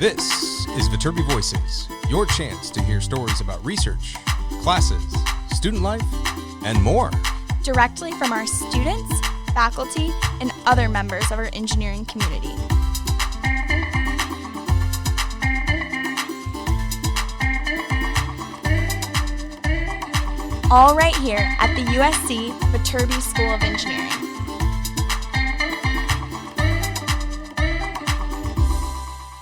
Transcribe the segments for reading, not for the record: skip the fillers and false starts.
This is Viterbi Voices, your chance to hear stories about research, classes, student life, and more. Directly from our students, faculty, and other members of our engineering community. All right here at the USC Viterbi School of Engineering.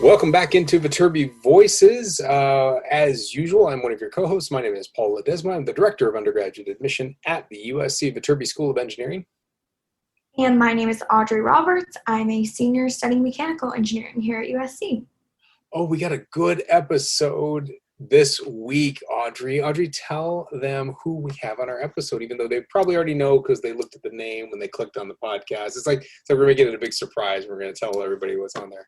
Welcome back into Viterbi Voices. As usual, I'm one of your co-hosts. My name is Paul Ledesma. I'm the Director of Undergraduate Admission at the USC Viterbi School of Engineering. And my name is Audrey Roberts. I'm a senior studying mechanical engineering here at USC. Oh, we got a good episode this week, Audrey. Audrey, tell them who we have on our episode, even though they probably already know because they looked at the name when they clicked on the podcast. It's like we're making it a big surprise. We're going to tell everybody what's on there.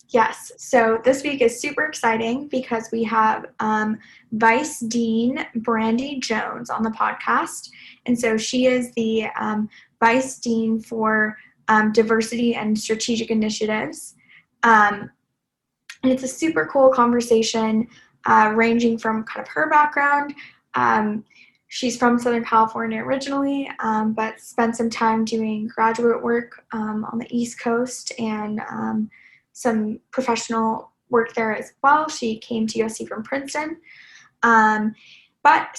Yes, so this week is super exciting because we have Vice Dean Brandi Jones on the podcast. And so she is the Vice Dean for Diversity and Strategic Initiatives. And it's a super cool conversation ranging from kind of her background. She's from Southern California originally, but spent some time doing graduate work on the East Coast and some professional work there as well. She came to USC from Princeton. So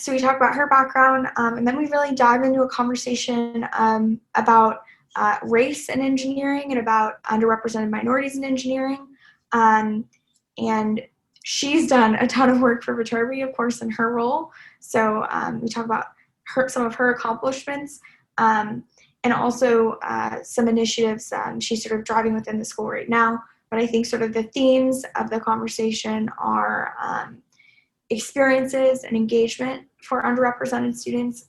we talk about her background, and then we really dive into a conversation about race in engineering and about underrepresented minorities in engineering. And she's done a ton of work for Viterbi, of course, in her role. So we talk about some of her accomplishments and also some initiatives she's sort of driving within the school right now. But I think sort of the themes of the conversation are experiences and engagement for underrepresented students,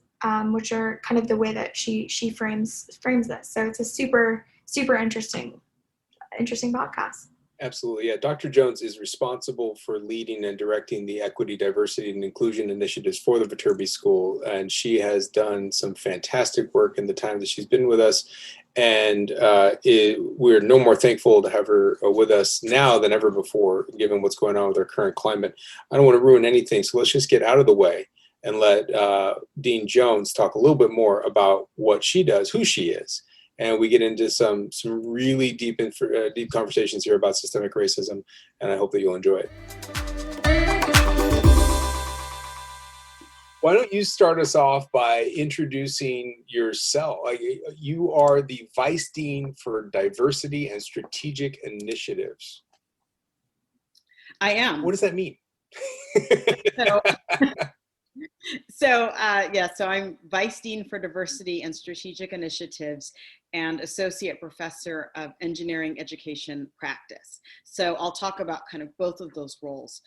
which are kind of the way that she frames this. So it's a super, super interesting podcast. Absolutely. Yeah. Dr. Jones is responsible for leading and directing the equity, diversity, and inclusion initiatives for the Viterbi School. And she has done some fantastic work in the time that she's been with us. And we're no more thankful to have her with us now than ever before, given what's going on with our current climate. I don't want to ruin anything, so let's just get out of the way and let Dean Jones talk a little bit more about what she does, who she is. And we get into some really deep conversations here about systemic racism, and I hope that you'll enjoy it. Why don't you start us off by introducing yourself? Like, you are the Vice Dean for Diversity and Strategic Initiatives. I am. What does that mean? So I'm Vice Dean for Diversity and Strategic Initiatives and Associate Professor of Engineering Education Practice. So I'll talk about kind of both of those roles.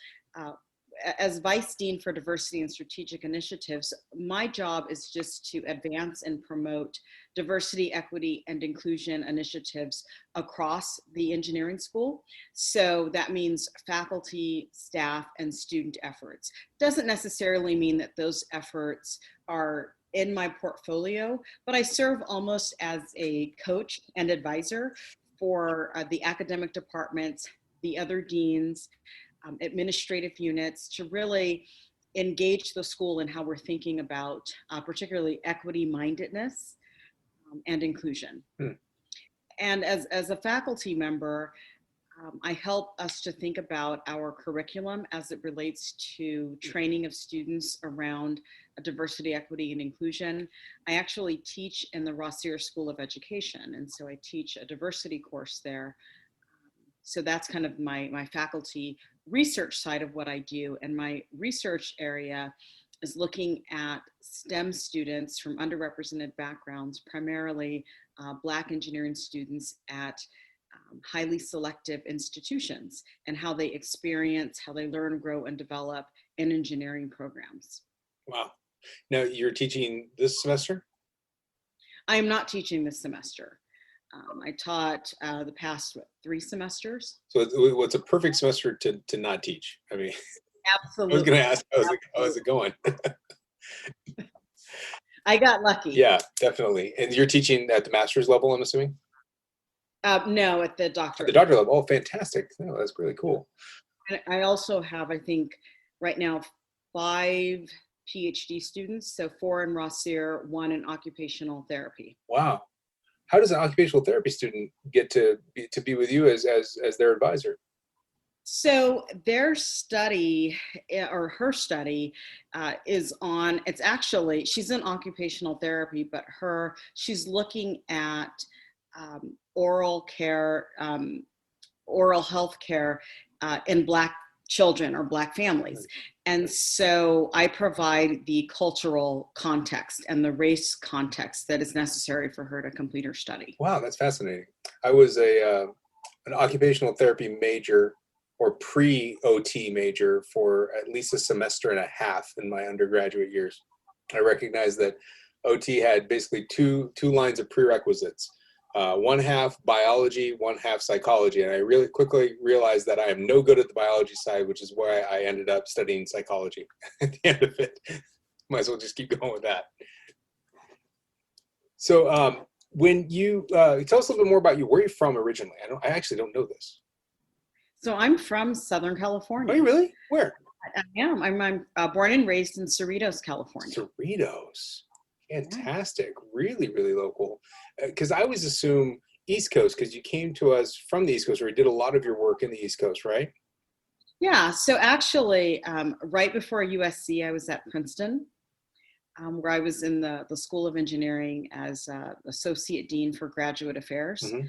As Vice Dean for Diversity and Strategic Initiatives, my job is just to advance and promote diversity, equity, and inclusion initiatives across the engineering school. So that means faculty, staff, and student efforts. Doesn't necessarily mean that those efforts are in my portfolio, but I serve almost as a coach and advisor for the academic departments, the other deans, administrative units, to really engage the school in how we're thinking about particularly equity mindedness and inclusion. And as a faculty member, I help us to think about our curriculum as it relates to training of students around diversity, equity, and inclusion. I actually teach in the Rossier School of Education, and so I teach a diversity course there. So that's kind of my faculty research side of what I do. And my research area is looking at STEM students from underrepresented backgrounds, primarily Black engineering students at highly selective institutions, and how they experience, how they learn, grow, and develop in engineering programs. Wow. Now, you're teaching this semester? I am not teaching this semester. I taught the past 3 semesters. So it's a perfect semester to not teach. I mean, Absolutely. I was going to ask, how is it going? I got lucky. Yeah, definitely. And you're teaching at the master's level, I'm assuming? No, at the At doctorate. the doctorate level. Oh, fantastic. Oh, that's really cool. And I also have, I think, right now, 5 PhD students, so 4 in Rossier, 1 in occupational therapy. Wow. How does an occupational therapy student get to be with you as their advisor? So their study, or her study, is on, it's actually, she's in occupational therapy, but she's looking at oral care, oral health care in Black children or Black families. And so I provide the cultural context and the race context that is necessary for her to complete her study. Wow, that's fascinating. I was an occupational therapy major, or pre-OT major, for at least a semester and a half in my undergraduate years. I recognized that OT had basically two lines of prerequisites. One half biology, one half psychology. And I really quickly realized that I am no good at the biology side, which is why I ended up studying psychology at the end of it. Might as well just keep going with that. So when you, tell us a little bit more about you. Where are you from originally? I actually don't know this. So I'm from Southern California. Are you really? Where? I am. I'm born and raised in Cerritos, California. Cerritos. Fantastic. Really, really local. Because I always assume East Coast, because you came to us from the East Coast, where you did a lot of your work in the East Coast, right? Yeah. So actually, right before USC, I was at Princeton, where I was in the School of Engineering as Associate Dean for Graduate Affairs. Mm-hmm.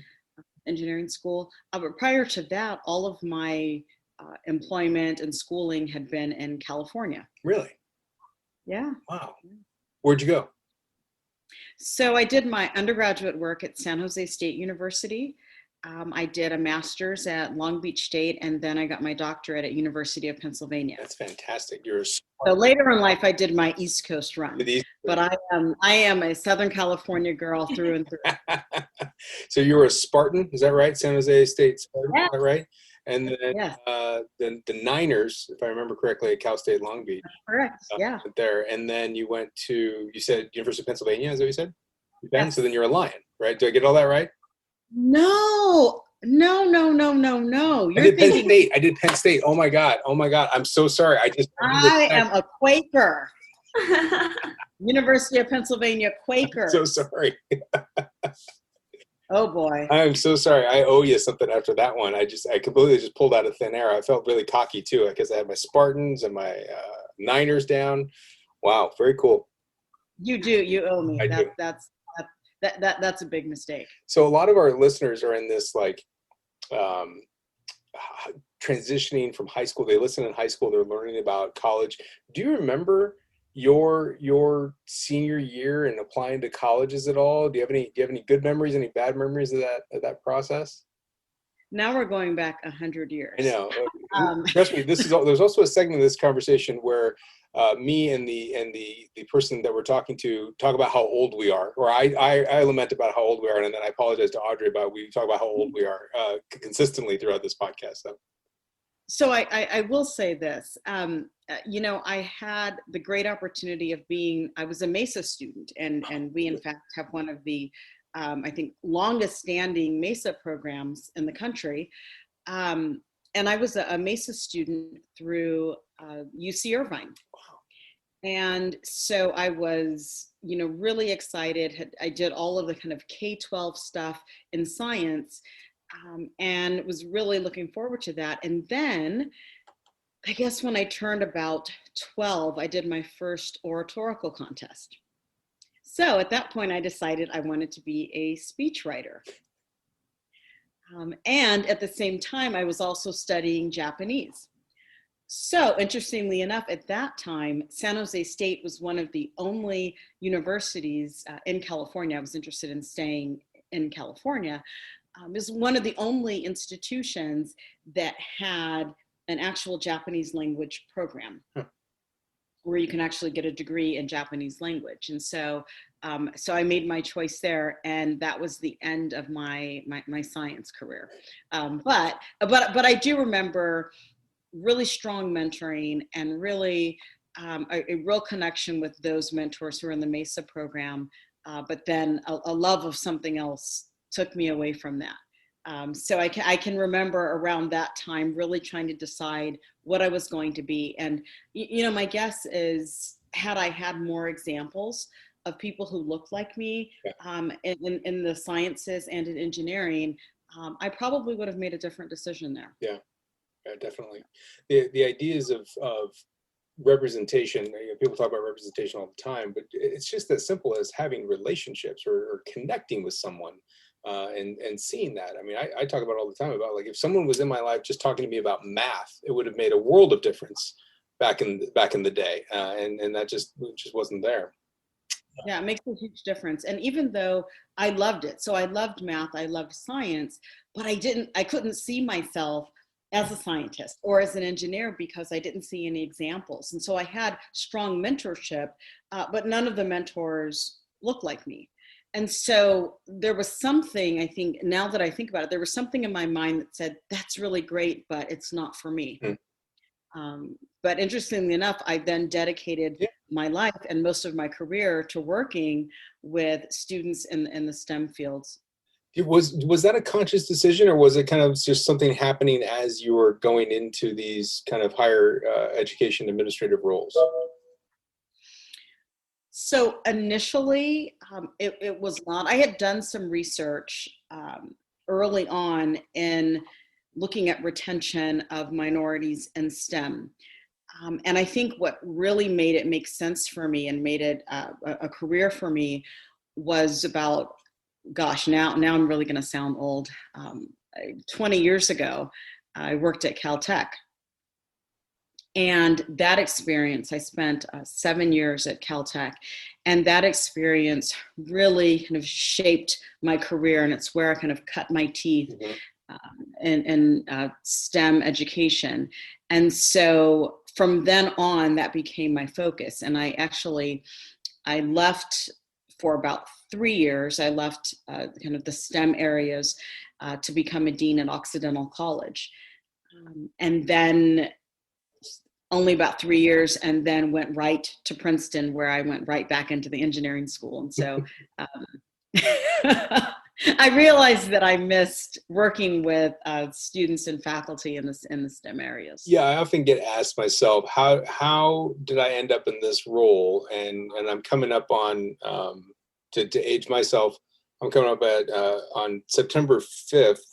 Engineering school. But prior to that, all of my employment and schooling had been in California. Really? Yeah. Wow. Where'd you go? So I did my undergraduate work at San Jose State University. I did a master's at Long Beach State, and then I got my doctorate at University of Pennsylvania. That's fantastic. You're so later in life, I did my East Coast run, but I am a Southern California girl through and through. So you were a Spartan, is that right? San Jose State Spartan, yeah. Is that right? And then yes. the Niners, if I remember correctly, at Cal State Long Beach. Correct. Yeah. There, and then you went to, you said University of Pennsylvania, is that what you said? Yes. So then you're a Lion, right? Do I get all that right? No. I did Penn State. Oh my God. I'm so sorry. I am a Quaker. University of Pennsylvania Quaker. I'm so sorry. Oh boy. I'm so sorry. I owe you something after that one. I completely just pulled out of thin air. I felt really cocky too, because I had my Spartans and my Niners down. Wow. Very cool. You do. You owe me. I do. That's a big mistake. So a lot of our listeners are in this transitioning from high school. They listen in high school. They're learning about college. Do you remember your senior year and applying to colleges at all? Do you have any good memories, any bad memories of that process? Now we're going back 100 years. I know. Trust me. There's also a segment of this conversation where me and the person that we're talking to talk about how old we are, or I lament about how old we are, and then I apologize to Audrey about we talk about how old we are consistently throughout this podcast. So I will say this. I had the great opportunity of I was a MESA student, and we in fact have one of the I think longest standing MESA programs in the country. And I was a MESA student through UC Irvine. And so I was, really excited. I did all of the kind of K-12 stuff in science, and was really looking forward to that. And then I guess when I turned about 12, I did my first oratorical contest. So at that point, I decided I wanted to be a speechwriter. And at the same time, I was also studying Japanese. So interestingly enough, at that time, San Jose State was one of the only universities in California. I was interested in staying in California. It was one of the only institutions that had an actual Japanese language program where you can actually get a degree in Japanese language. And so I made my choice there, and that was the end of my science career. But I do remember really strong mentoring and really a real connection with those mentors who were in the MESA program. But then a love of something else took me away from that. So I can remember around that time really trying to decide what I was going to be. And, my guess is, had I had more examples of people who looked like me in the sciences and in engineering, I probably would have made a different decision there. Yeah, definitely. The ideas of representation, people talk about representation all the time, but it's just as simple as having relationships or connecting with someone and seeing that. I mean, I talk about it all the time about, like, if someone was in my life just talking to me about math, it would have made a world of difference back in the day, and that just wasn't there. Yeah, it makes a huge difference. And even though I loved it, so I loved math, I loved science, but I couldn't see myself as a scientist or as an engineer because I didn't see any examples. And so I had strong mentorship, but none of the mentors looked like me. And so there was something, I think, now that I think about it, there was something in my mind that said, that's really great, but it's not for me. But interestingly enough, I then dedicated my life and most of my career to working with students in the STEM fields. Was that a conscious decision, or was it kind of just something happening as you were going into these kind of higher education administrative roles? So initially, it was not. I had done some research early on in looking at retention of minorities in STEM. And I think what really made it make sense for me and made it a career for me was about, gosh, now I'm really going to sound old. 20 years ago, I worked at Caltech. And that experience, I spent 7 years at Caltech, and that experience really kind of shaped my career, and it's where I kind of cut my teeth in STEM education. And so from then on, that became my focus. And I left for about 3 years. I left kind of the STEM areas to become a dean at Occidental College. And then only about 3 years, and then went right to Princeton, where I went right back into the engineering school. And so I realized that I missed working with students and faculty in the STEM areas. Yeah, I often get asked myself, how did I end up in this role? And I'm coming up on, to age myself, I'm coming up on September 5th,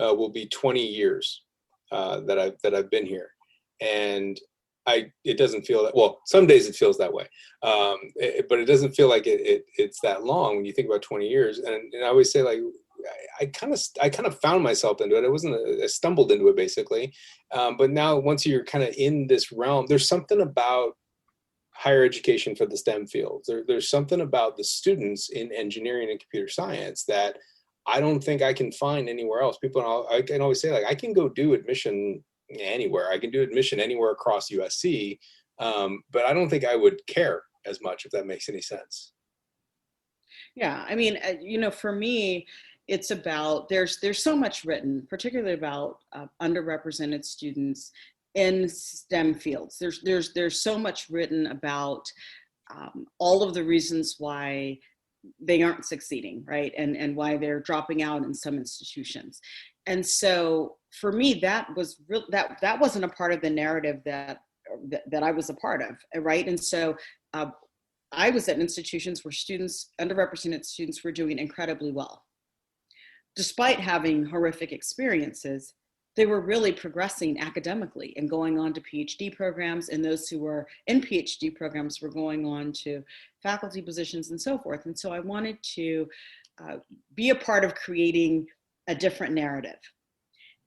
will be 20 years that I've been here. And it doesn't feel that, well, some days it feels that way, but it doesn't feel like it's that long when you think about 20 years. And I always say, like, I kind of found myself into it. I stumbled into it basically. But now, once you're kind of in this realm, there's something about higher education for the STEM fields. There's something about the students in engineering and computer science that I don't think I can find anywhere else. I can always say, like, I can go do admission anywhere. I can do admission anywhere across USC, but I don't think I would care as much, if that makes any sense. Yeah, I mean, for me, it's about, there's so much written, particularly about underrepresented students in STEM fields. There's so much written about all of the reasons why they aren't succeeding, right? And why they're dropping out in some institutions. And so for me, that wasn't a part of the narrative that I was a part of, right? And so I was at institutions where underrepresented students were doing incredibly well. Despite having horrific experiences, they were really progressing academically and going on to PhD programs, and those who were in PhD programs were going on to faculty positions and so forth. And so I wanted to be a part of creating a different narrative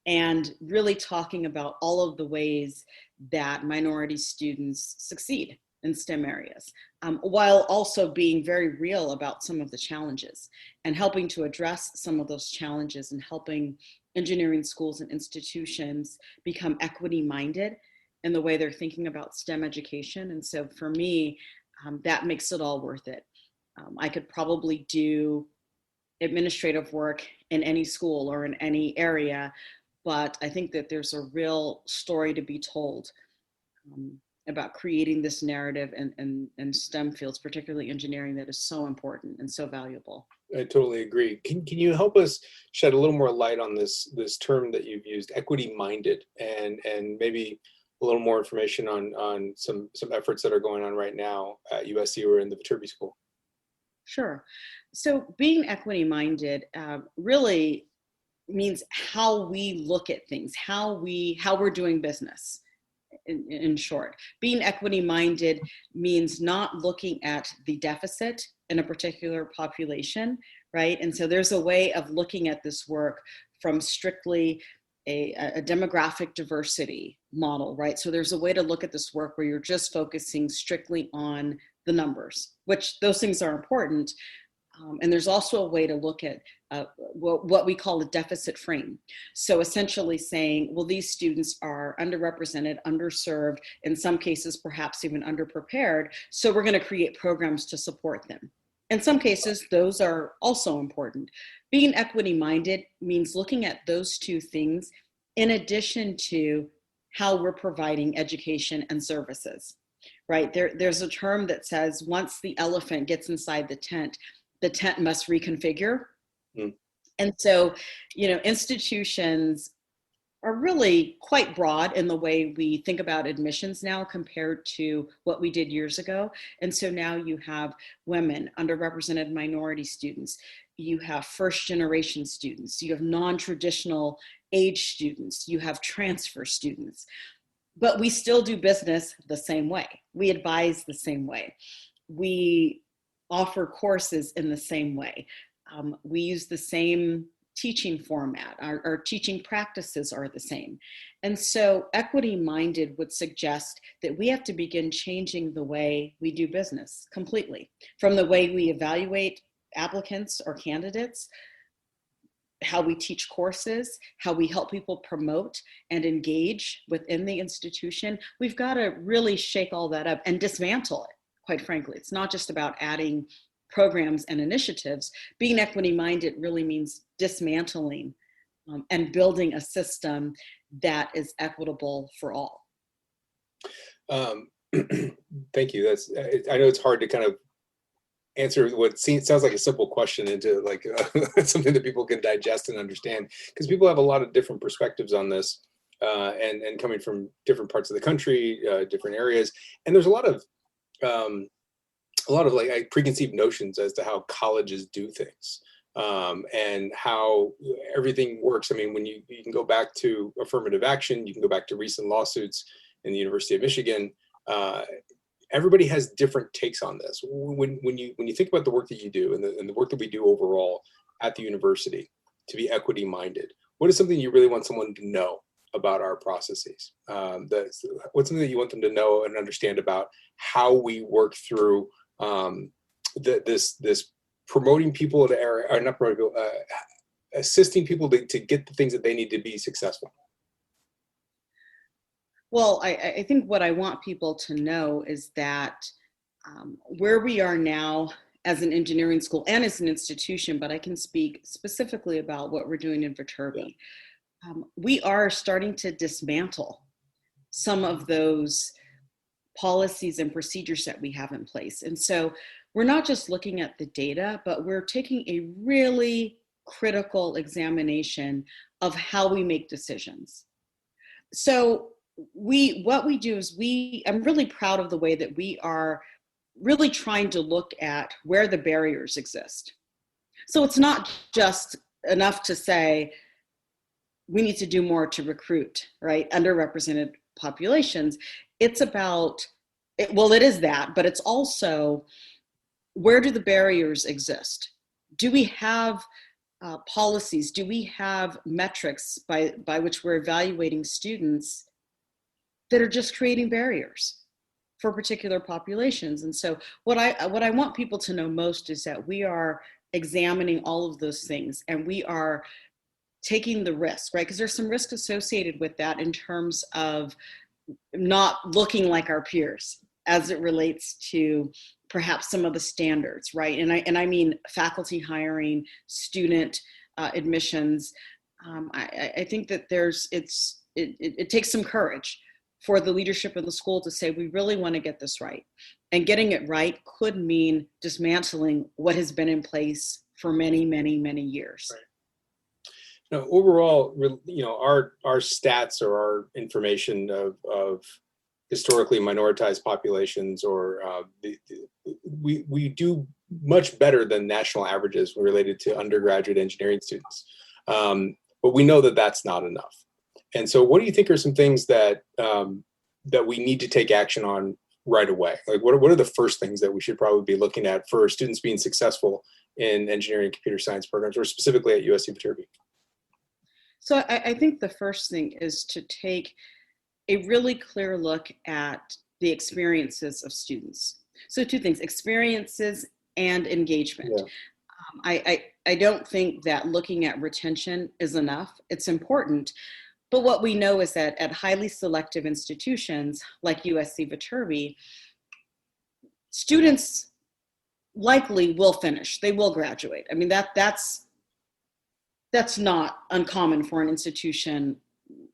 and really talking about all of the ways that minority students succeed in STEM areas, while also being very real about some of the challenges and helping to address some of those challenges and helping engineering schools and institutions become equity-minded in the way they're thinking about STEM education. And so for me, that makes it all worth it. I could probably do administrative work in any school or in any area, but I think that there's a real story to be told about creating this narrative in STEM fields, particularly engineering, that is so important and so valuable. I totally agree. Can you help us shed a little more light on this term that you've used, equity minded, and maybe a little more information on some efforts that are going on right now at USC or in the Viterbi School? Sure. So being equity minded really means how we look at things, how we're doing business. In short, being equity minded means not looking at the deficit in a particular population, right? And so there's a way of looking at this work from strictly a demographic diversity model, right? So there's a way to look at this work where you're just focusing strictly on the numbers, which those things are important. And there's also a way to look at what we call a deficit frame. So essentially saying, well, these students are underrepresented, underserved, in some cases, perhaps even underprepared. So we're going to create programs to support them. In some cases, those are also important. Being equity minded means looking at those two things in addition to how we're providing education and services, right? There's a term that says once the elephant gets inside the tent must reconfigure. Mm. And so, institutions are really quite broad in the way we think about admissions now compared to what we did years ago. And so now you have women, underrepresented minority students, you have first generation students, you have non-traditional age students, you have transfer students, but we still do business the same way. We advise the same way. We offer courses in the same way. We use the same teaching format. Our teaching practices are the same. And so equity-minded would suggest that we have to begin changing the way we do business completely, from the way we evaluate applicants or candidates, how we teach courses, how we help people promote and engage within the institution. We've got to really shake all that up and dismantle it. Quite frankly, it's not just about adding programs and initiatives. Being equity-minded really means dismantling and building a system that is equitable for all. Thank you. I know it's hard to kind of answer what sounds like a simple question into like something that people can digest and understand, because people have a lot of different perspectives on this, and coming from different parts of the country, different areas, and there's a lot of like preconceived notions as to how colleges do things, and how everything works. I mean, when you can go back to affirmative action, you can go back to recent lawsuits in the University of Michigan. Everybody has different takes on this. When you think about the work that you do and the work that we do overall at the university to be equity minded, what is something you really want someone to know about our processes? What's something that you want them to know and understand about how we work through this promoting people to or not promoting people, assisting people to get the things that they need to be successful? Well, I think what I want people to know is that where we are now as an engineering school and as an institution, but I can speak specifically about what we're doing in Viterbi. We are starting to dismantle some of those policies and procedures that we have in place. And so we're not just looking at the data, but we're taking a really critical examination of how we make decisions. So what we do is I'm really proud of the way that we are really trying to look at where the barriers exist. So it's not just enough to say we need to do more to recruit, right, underrepresented populations. It's about, it is that, but it's also where do the barriers exist? Do we have policies? Do we have metrics by which we're evaluating students that are just creating barriers for particular populations? And so what I want people to know most is that we are examining all of those things, and we are taking the risk, right? Because there's some risk associated with that in terms of not looking like our peers as it relates to perhaps some of the standards, right? And I mean faculty hiring, student admissions. I think that it takes some courage for the leadership of the school to say, we really want to get this right. And getting it right could mean dismantling what has been in place for many, many, many years. Right. Now, overall, our stats or our information of historically minoritized populations, or we do much better than national averages related to undergraduate engineering students. But we know that that's not enough. And so what do you think are some things that that we need to take action on right away? Like what are the first things that we should probably be looking at for students being successful in engineering and computer science programs, or specifically at USC Viterbi? So I think the first thing is to take a really clear look at the experiences of students. So two things: experiences and engagement. Yeah. I don't think that looking at retention is enough. It's important. But what we know is that at highly selective institutions like USC Viterbi, students likely will finish. They will graduate. I mean, that's not uncommon for an institution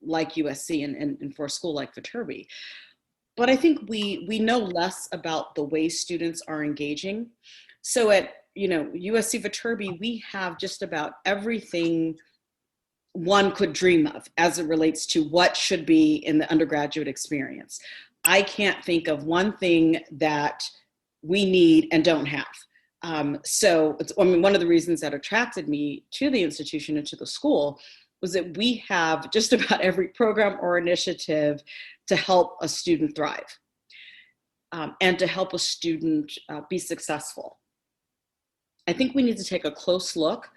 like USC and for a school like Viterbi. But I think we know less about the way students are engaging. So at USC Viterbi, we have just about everything one could dream of as it relates to what should be in the undergraduate experience. I can't think of one thing that we need and don't have. So one of the reasons that attracted me to the institution and to the school was that we have just about every program or initiative to help a student thrive, and to help a student be successful. I think we need to take a close look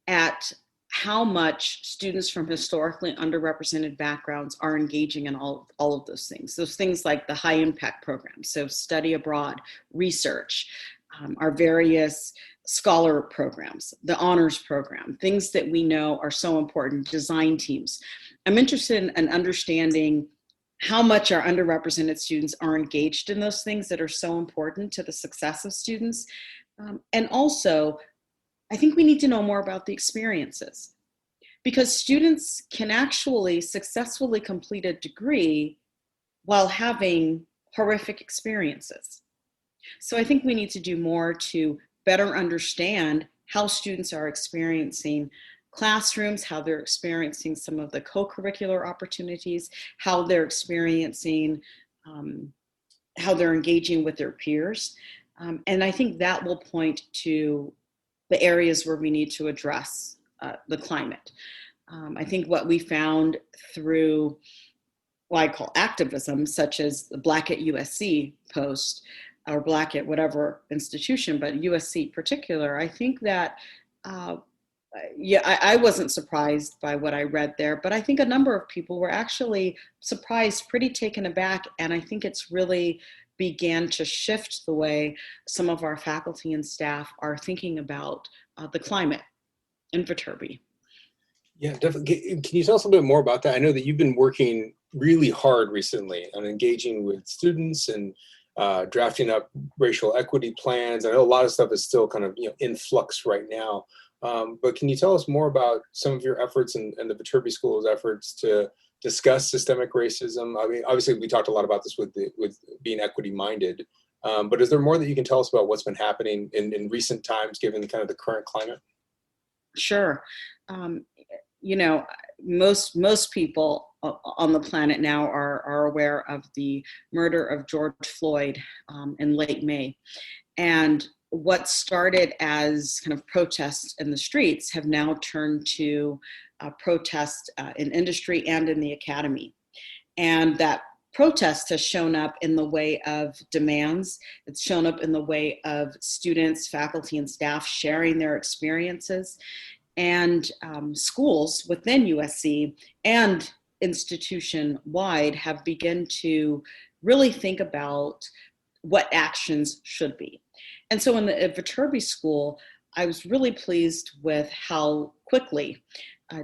at how much students from historically underrepresented backgrounds are engaging in all of those things. Those things like the high impact programs, so study abroad, research, our various scholar programs, the honors program, things that we know are so important, design teams. I'm interested in understanding how much our underrepresented students are engaged in those things that are so important to the success of students. And also, I think we need to know more about the experiences, because students can actually successfully complete a degree while having horrific experiences. So I think we need to do more to better understand how students are experiencing classrooms, how they're experiencing some of the co-curricular opportunities, how they're experiencing, how they're engaging with their peers. And I think that will point to the areas where we need to address the climate. I think what we found through what I call activism, such as the Black at USC post, or Black at whatever institution, but USC particular, I think that, I wasn't surprised by what I read there, but I think a number of people were actually surprised, pretty taken aback, and I think it's really began to shift the way some of our faculty and staff are thinking about the climate in Viterbi. Yeah, definitely. Can you tell us a little bit more about that? I know that you've been working really hard recently on engaging with students and drafting up racial equity plans. I know a lot of stuff is still kind of in flux right now, but can you tell us more about some of your efforts and the Viterbi School's efforts to discuss systemic racism? I mean, obviously we talked a lot about this with being equity minded, but is there more that you can tell us about what's been happening in recent times, given kind of the current climate? Sure. Most people on the planet now are aware of the murder of George Floyd in late May. And what started as kind of protests in the streets have now turned to protests in industry and in the academy. And that protest has shown up in the way of demands. It's shown up in the way of students, faculty, and staff sharing their experiences. And schools within USC and institution-wide have begun to really think about what actions should be. And so in the Viterbi School, I was really pleased with how quickly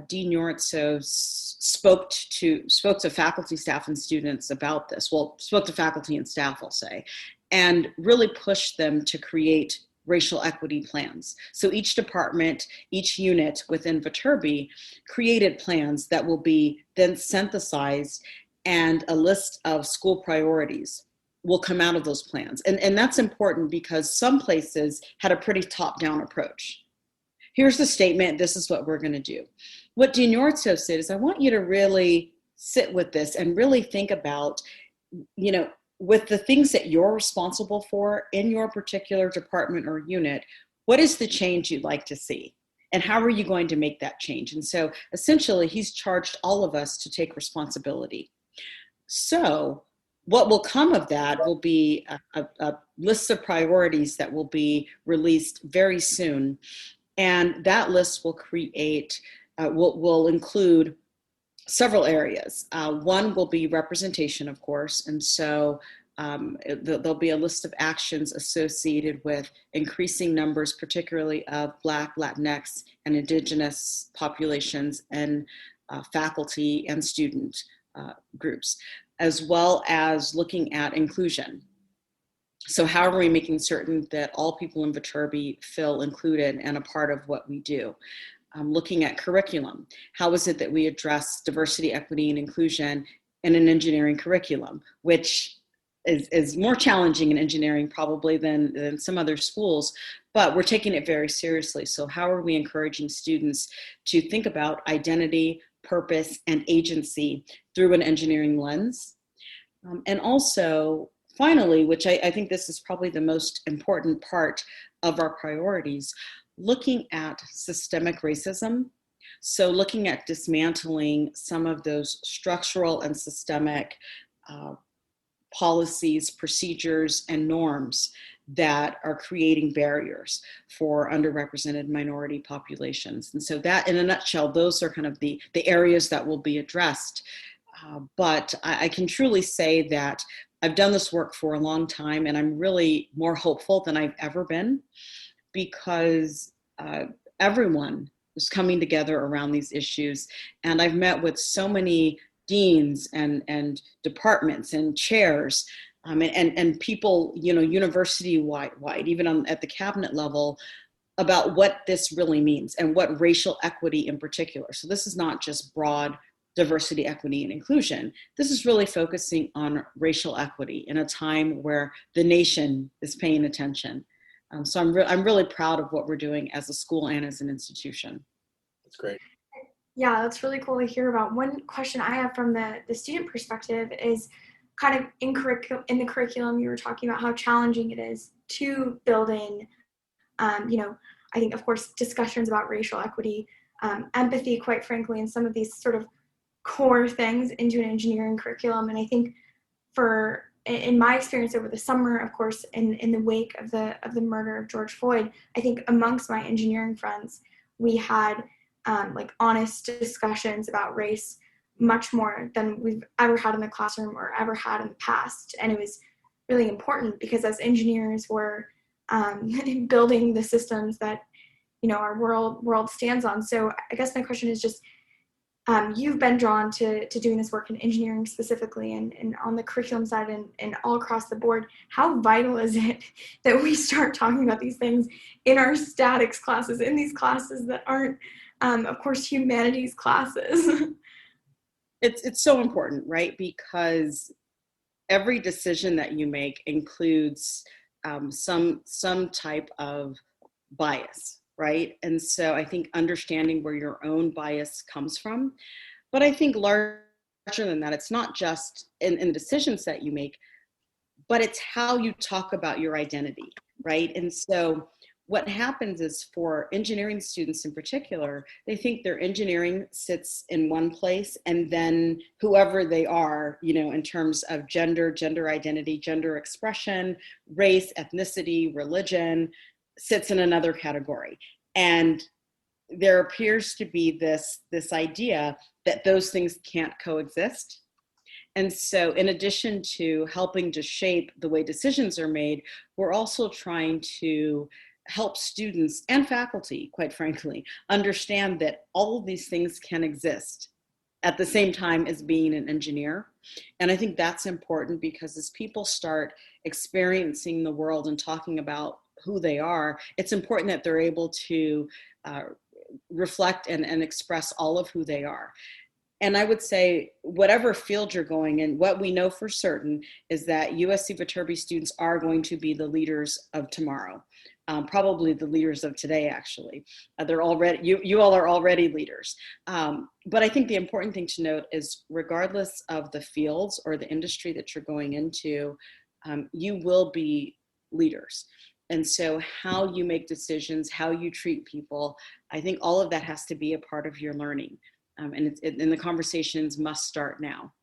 Dean Yoritso spoke to faculty, staff, and students about this. Well, spoke to faculty and staff, I'll say, and really pushed them to create racial equity plans. So each department, each unit within Viterbi created plans that will be then synthesized, and a list of school priorities will come out of those plans. And that's important because some places had a pretty top-down approach. here's the statement, this is what we're going to do. What Dean Yortso said is, I want you to really sit with this and really think about, with the things that you're responsible for in your particular department or unit, what is the change you'd like to see? And how are you going to make that change? And so essentially, he's charged all of us to take responsibility. So what will come of that will be a list of priorities that will be released very soon. And that list will will include several areas. One will be representation, of course. And so there'll be a list of actions associated with increasing numbers, particularly of Black, Latinx, and Indigenous populations and faculty and student groups, as well as looking at inclusion. So how are we making certain that all people in Viterbi feel included and a part of what we do? Looking at curriculum. How is it that we address diversity, equity, and inclusion in an engineering curriculum, which is more challenging in engineering probably than some other schools, but we're taking it very seriously. So how are we encouraging students to think about identity, purpose, and agency through an engineering lens? And also, finally, which I think this is probably the most important part of our priorities, looking at systemic racism. So looking at dismantling some of those structural and systemic policies, procedures, and norms that are creating barriers for underrepresented minority populations. And so that, in a nutshell, those are kind of the areas that will be addressed. But I can truly say that I've done this work for a long time, and I'm really more hopeful than I've ever been, because everyone is coming together around these issues. And I've met with so many deans and departments and chairs and people, university-wide, even at the cabinet level, about what this really means and what racial equity in particular. So this is not just broad diversity, equity, and inclusion. This is really focusing on racial equity in a time where the nation is paying attention. So I'm really proud of what we're doing as a school and as an institution. That's great. Yeah, that's really cool to hear about. One question I have from the student perspective is kind of in the curriculum, you were talking about how challenging it is to build in, I think, of course, discussions about racial equity, empathy, quite frankly, and some of these sort of core things into an engineering curriculum. And I think in my experience over the summer, of course, in the wake of the murder of George Floyd, I think amongst my engineering friends, we had honest discussions about race much more than we've ever had in the classroom or ever had in the past. And it was really important because as engineers, we're building the systems that, our world stands on. So I guess my question is just, you've been drawn to doing this work in engineering specifically and on the curriculum side and all across the board. How vital is it that we start talking about these things in our statics classes, in these classes that aren't, of course, humanities classes? It's so important, right? Because every decision that you make includes some type of bias, right? And so I think understanding where your own bias comes from, but I think larger than that, it's not just in the decisions that you make, but it's how you talk about your identity, right? And so what happens is for engineering students in particular, they think their engineering sits in one place, and then whoever they are, in terms of gender identity, gender expression, race, ethnicity, religion, sits in another category. And there appears to be this idea that those things can't coexist. And so in addition to helping to shape the way decisions are made, we're also trying to help students and faculty, quite frankly, understand that all of these things can exist at the same time as being an engineer. And I think that's important because as people start experiencing the world and talking about who they are, it's important that they're able to reflect and express all of who they are. And I would say whatever field you're going in, what we know for certain is that USC Viterbi students are going to be the leaders of tomorrow. Probably the leaders of today, actually. They're already, you all are already leaders. But I think the important thing to note is regardless of the fields or the industry that you're going into, you will be leaders. And so how you make decisions, how you treat people, I think all of that has to be a part of your learning. And the conversations must start now.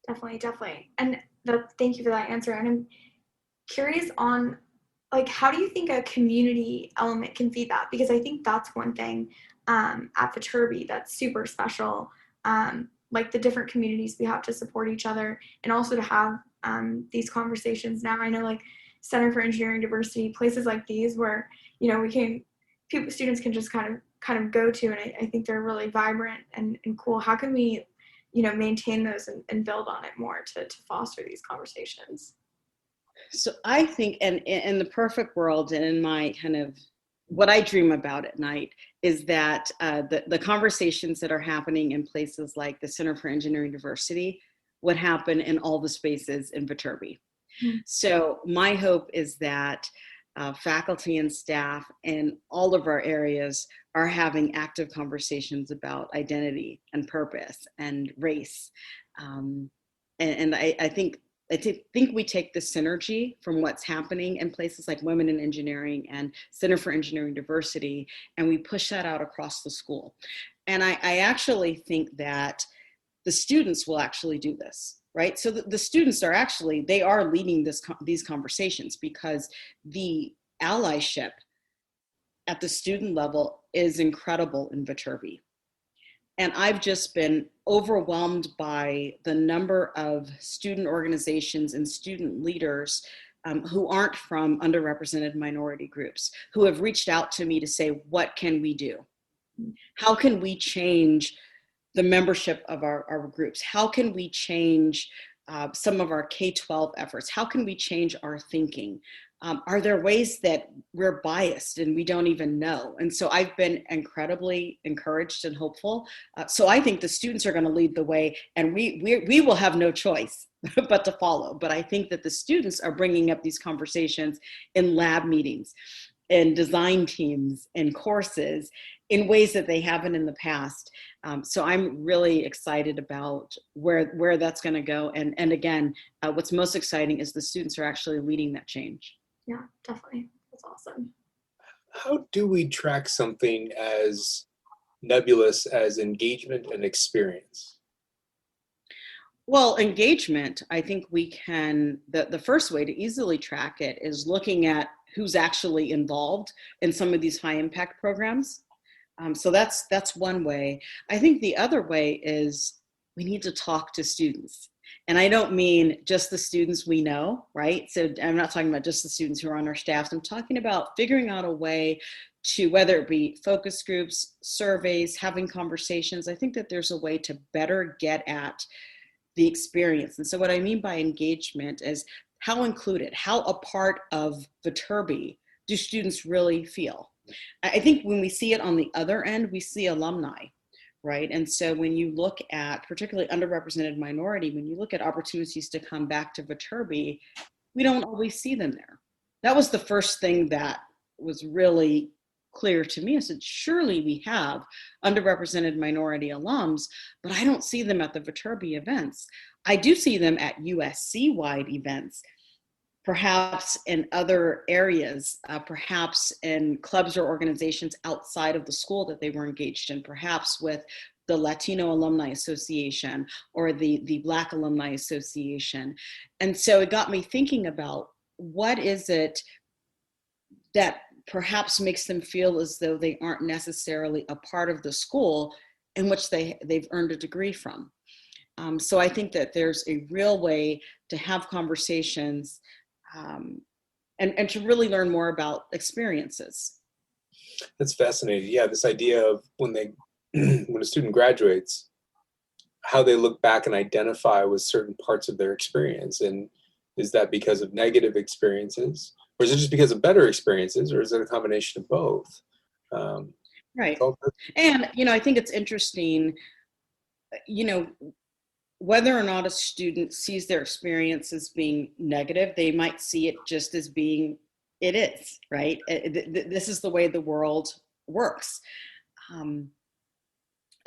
Definitely. And thank you for that answer. And I'm curious on, like, how do you think a community element can feed that? Because I think that's one thing at Viterbi that's super special. Like the different communities we have to support each other, and also to have these conversations now. I know, like, Center for Engineering Diversity, places like these where, you know, students can just kind of go to, and I think they're really vibrant and cool. How can we, you know, maintain those and build on it more to foster these conversations? So I think, and in the perfect world, and in my kind of what I dream about at night, is that the conversations that are happening in places like the Center for Engineering Diversity would happen in all the spaces in Viterbi. Mm-hmm. So my hope is that faculty and staff in all of our areas are having active conversations about identity and purpose and race. And I think we take the synergy from what's happening in places like Women in Engineering and Center for Engineering Diversity, and we push that out across the school. And I actually think that the students will actually do this, right? So the students are actually, they are leading these conversations, because the allyship at the student level is incredible in Viterbi. And I've just been overwhelmed by the number of student organizations and student leaders who aren't from underrepresented minority groups, who have reached out to me to say, what can we do? How can we change the membership of our groups? How can we change some of our K-12 efforts? How can we change our thinking? Are there ways that we're biased and we don't even know? And so I've been incredibly encouraged and hopeful. So I think the students are going to lead the way, and we will have no choice but to follow. But I think that the students are bringing up these conversations in lab meetings, in design teams, in courses, in ways that they haven't in the past. So I'm really excited about where that's going to go. And again, what's most exciting is the students are actually leading that change. Yeah, definitely. That's awesome. How do we track something as nebulous as engagement and experience? Well, engagement, I think we can, the first way to easily track it is looking at who's actually involved in some of these high impact programs. So that's one way. I think the other way is we need to talk to students. And I don't mean just the students we know, right? So I'm not talking about just the students who are on our staff. I'm talking about figuring out a way to, whether it be focus groups, surveys, having conversations. I think that there's a way to better get at the experience. And so what I mean by engagement is how included, how a part of Viterbi do students really feel? I think when we see it on the other end, we see alumni, right? And so when you look at particularly underrepresented minority, when you look at opportunities to come back to Viterbi, we don't always see them there. That was the first thing that was really clear to me. I said, surely we have underrepresented minority alums, but I don't see them at the Viterbi events. I do see them at USC-wide events, perhaps in other areas, perhaps in clubs or organizations outside of the school that they were engaged in, perhaps with the Latino Alumni Association or the Black Alumni Association. And so it got me thinking about what is it that perhaps makes them feel as though they aren't necessarily a part of the school in which they've earned a degree from. So I think that there's a real way to have conversations and to really learn more about experiences. That's fascinating. Yeah, this idea of when a student graduates, how they look back and identify with certain parts of their experience. And is that because of negative experiences? Or is it just because of better experiences? Or is it a combination of both? Right. And, I think it's interesting. you know, whether or not a student sees their experience as being negative, they might see it just as being, it is, right? This is the way the world works.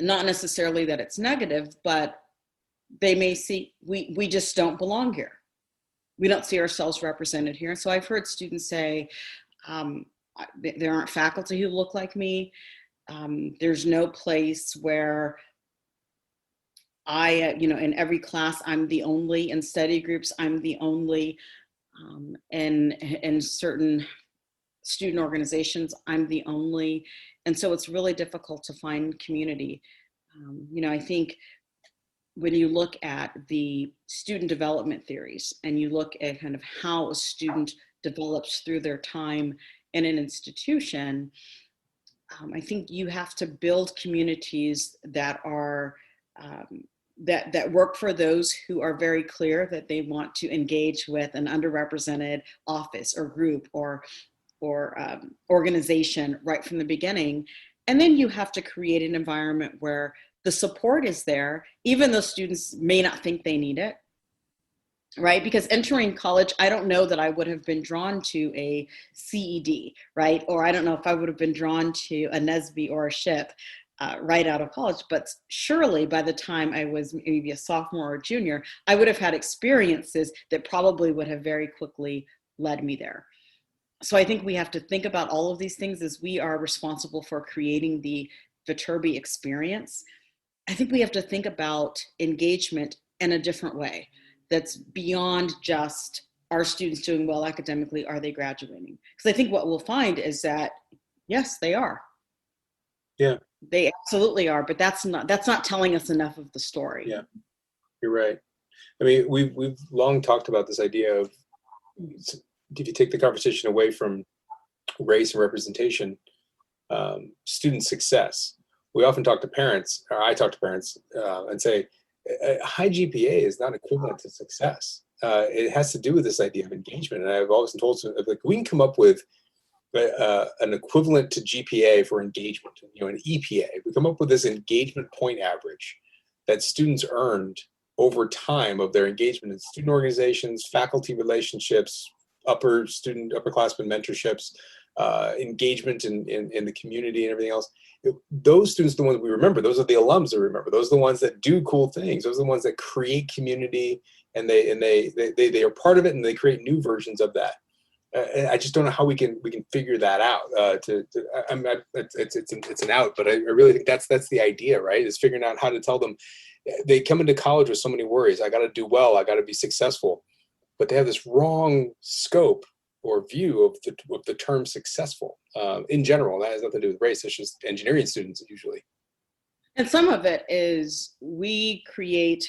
Not necessarily that it's negative, but they may see, we just don't belong here. We don't see ourselves represented here. And so I've heard students say, there aren't faculty who look like me. There's no place where in every class, I'm the only. In study groups, I'm the only. In certain student organizations, I'm the only. And so it's really difficult to find community. I think when you look at the student development theories and you look at kind of how a student develops through their time in an institution, I think you have to build communities that are that work for those who are very clear that they want to engage with an underrepresented office or group or organization right from the beginning. And then you have to create an environment where the support is there, even though students may not think they need it, right? Because entering college, I don't know that I would have been drawn to a CED, right? Or I don't know if I would have been drawn to a NSBE or a SHIP right out of college. But surely by the time I was maybe a sophomore or junior, I would have had experiences that probably would have very quickly led me there. So I think we have to think about all of these things as we are responsible for creating the Viterbi experience. I think we have to think about engagement in a different way that's beyond just, are students doing well academically? Are they graduating? Because I think what we'll find is that, yes, they are. Yeah. They absolutely are, but that's not telling us enough of the story. Yeah, you're right. I mean, we've long talked about this idea of, if you take the conversation away from race and representation, student success. We often talk to parents, or I talk to parents and say, a high GPA is not equivalent to success. It has to do with this idea of engagement. And I've always told them, like, we can come up with an equivalent to GPA for engagement, an EPA. We come up with this engagement point average that students earned over time of their engagement in student organizations, faculty relationships, upperclassmen mentorships, engagement in the community and everything else. Those students are the ones we remember. Those are the alums that we remember. Those are the ones that do cool things. Those are the ones that create community, and they are part of it, and they create new versions of that. I just don't know how we can figure that out. It's an out, but I really think that's the idea, right? Is figuring out how to tell them. They come into college with so many worries. I got to do well. I got to be successful, but they have this wrong scope or view of the term successful in general. That has nothing to do with race. It's just engineering students usually. And some of it is we create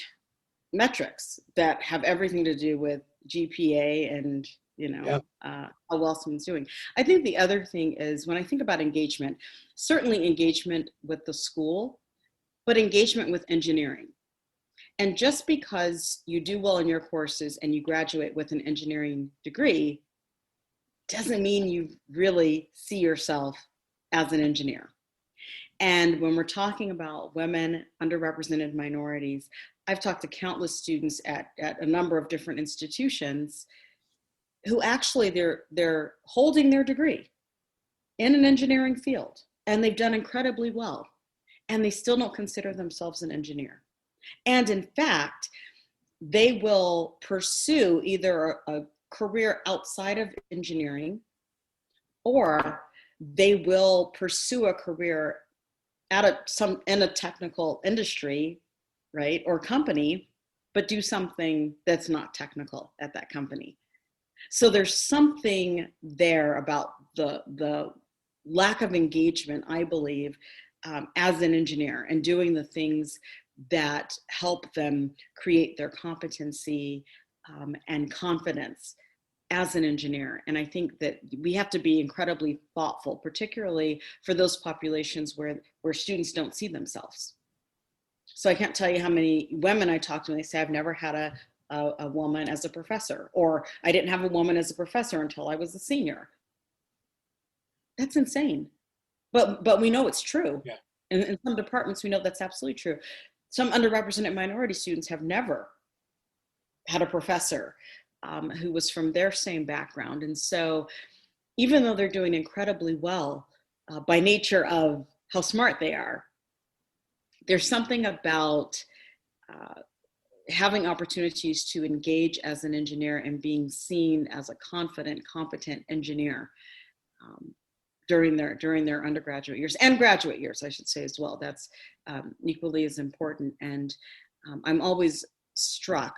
metrics that have everything to do with GPA and how well someone's doing. I think the other thing is, when I think about engagement, certainly engagement with the school, but engagement with engineering. And just because you do well in your courses and you graduate with an engineering degree doesn't mean you really see yourself as an engineer. And when we're talking about women, underrepresented minorities, I've talked to countless students at a number of different institutions who actually they're holding their degree in an engineering field, and they've done incredibly well, and they still don't consider themselves an engineer. And in fact, they will pursue either a career outside of engineering, or they will pursue a career in a technical industry, right, or company, but do something that's not technical at that company. So there's something there about the lack of engagement, I believe, as an engineer, and doing the things that help them create their competency and confidence as an engineer. And I think that we have to be incredibly thoughtful, particularly for those populations where students don't see themselves. So I can't tell you how many women I talk to, and they say, I've never had a woman as a professor, or I didn't have a woman as a professor until I was a senior. That's insane. But we know it's true. Yeah. In some departments, we know that's absolutely true. some underrepresented minority students have never had a professor who was from their same background. And so even though they're doing incredibly well by nature of how smart they are, there's something about having opportunities to engage as an engineer and being seen as a confident, competent engineer during their undergraduate years and graduate years, I should say as well. That's equally as important. And I'm always struck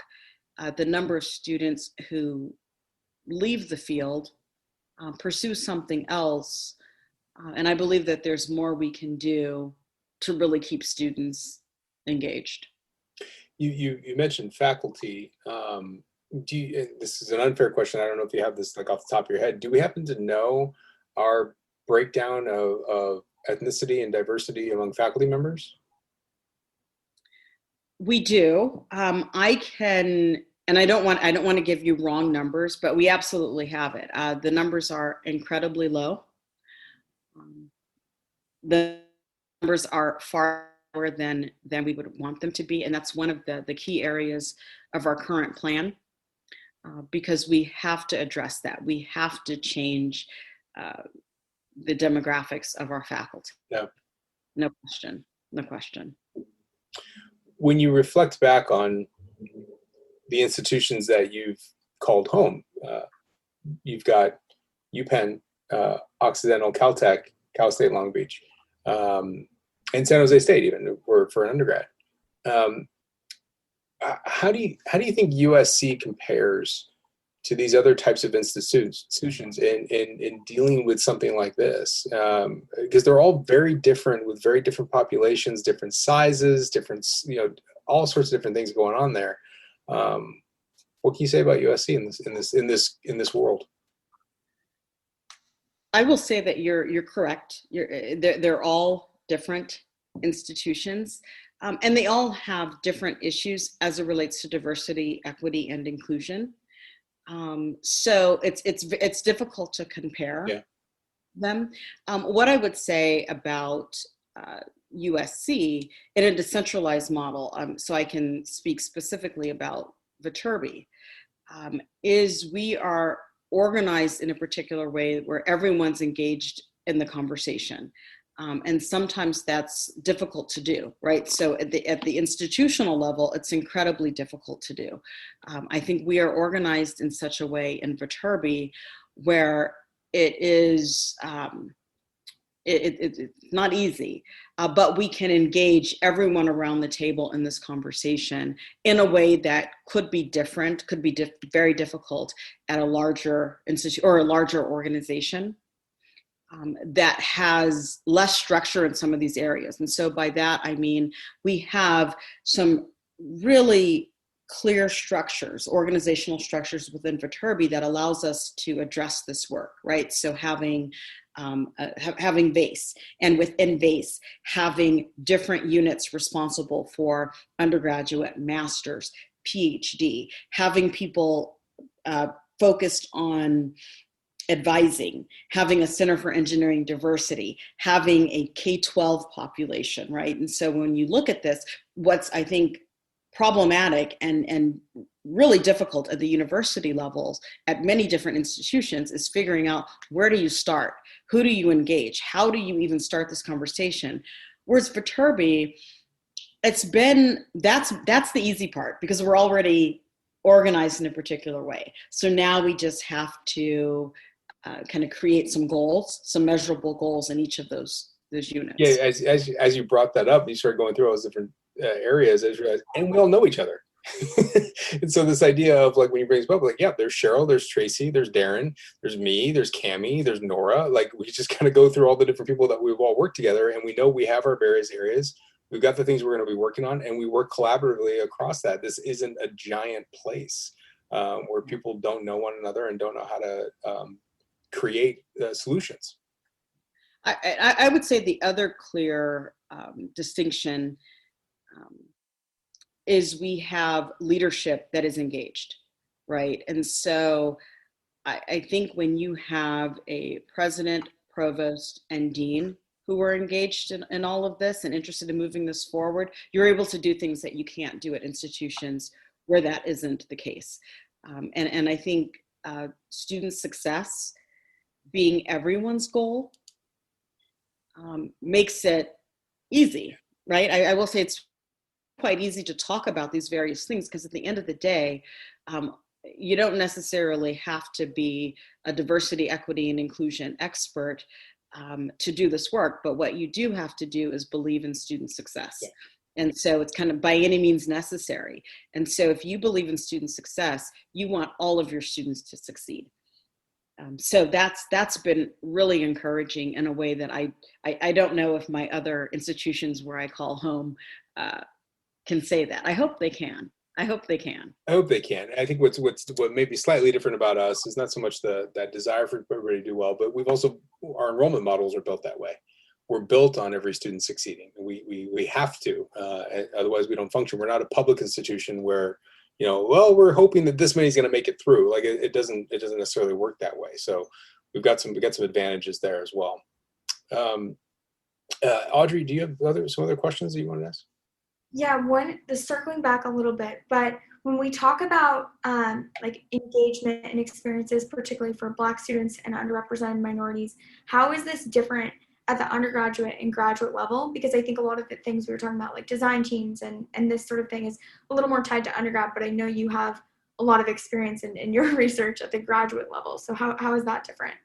the number of students who leave the field, pursue something else, and I believe that there's more we can do to really keep students engaged. You mentioned faculty. This is an unfair question. I don't know if you have this like off the top of your head. Do we happen to know our breakdown of ethnicity and diversity among faculty members? We do. I can, and I don't want to give you wrong numbers, but we absolutely have it. The numbers are incredibly low. The numbers are far lower than we would want them to be, and that's one of the key areas of our current plan, because we have to address that. We have to change the demographics of our faculty. Yeah. No question. No question. When you reflect back on the institutions that you've called home, you've got UPenn, Occidental, Caltech, Cal State Long Beach, and San Jose State even for an undergrad. How do you think USC compares to these other types of institutions in dealing with something like this? Because they're all very different with very different populations, different sizes, different, all sorts of different things going on there. What can you say about USC in this world? I will say that you're correct. They're all different institutions, and they all have different issues as it relates to diversity, equity, and inclusion. So it's difficult to compare them. What I would say about USC in a decentralized model, so I can speak specifically about Viterbi, is we are organized in a particular way where everyone's engaged in the conversation. And sometimes that's difficult to do, right? So at the institutional level, it's incredibly difficult to do. I think we are organized in such a way in Viterbi where it is, it's not easy, but we can engage everyone around the table in this conversation in a way that could be different, could be very difficult at a larger institute or a larger organization. That has less structure in some of these areas. And so by that, I mean, we have some really clear structures, organizational structures within Viterbi that allows us to address this work, right? So having VACE, and within VACE, having different units responsible for undergraduate, master's, PhD, having people focused on advising, having a Center for Engineering Diversity, having a K-12 population, right? And so when you look at this, what's, I think, problematic and really difficult at the university levels at many different institutions is figuring out, where do you start? Who do you engage? How do you even start this conversation? Whereas Viterbi, that's the easy part, because we're already organized in a particular way. So now we just have to kind of create some goals, some measurable goals in each of those units. Yeah, as you brought that up, you started going through all those different areas, and we all know each other. And so this idea of like, when you bring this up, like, yeah, there's Cheryl, there's Tracy, there's Darren, there's me, there's Cammie, there's Nora. Like, we just kind of go through all the different people that we've all worked together, and we know we have our various areas. We've got the things we're going to be working on, and we work collaboratively across that. This isn't a giant place where people don't know one another and don't know how to create solutions. I would say the other clear distinction is we have leadership that is engaged, right? And so I think when you have a president, provost, and dean who are engaged in all of this and interested in moving this forward, you're able to do things that you can't do at institutions where that isn't the case. And I think student success being everyone's goal makes it easy, right? I will say it's quite easy to talk about these various things because at the end of the day, you don't necessarily have to be a diversity, equity, and inclusion expert to do this work, but what you do have to do is believe in student success. Yeah. And so it's kind of by any means necessary. And so if you believe in student success, you want all of your students to succeed. So that's been really encouraging in a way that I don't know if my other institutions where I call home can say that. I hope they can. I hope they can. I think what may be slightly different about us is not so much that desire for everybody to do well, but our enrollment models are built that way. We're built on every student succeeding. We have to, otherwise we don't function. We're not a public institution where, we're hoping that this many is going to make it through. Like it doesn't necessarily work that way. So we've got some advantages there as well. Audrey, do you have some other questions that you want to ask? Yeah, circling back a little bit, but when we talk about like engagement and experiences, particularly for Black students and underrepresented minorities, how is this different at the undergraduate and graduate level? Because I think a lot of the things we were talking about, like design teams and this sort of thing, is a little more tied to undergrad, but I know you have a lot of experience in your research at the graduate level. So how is that different?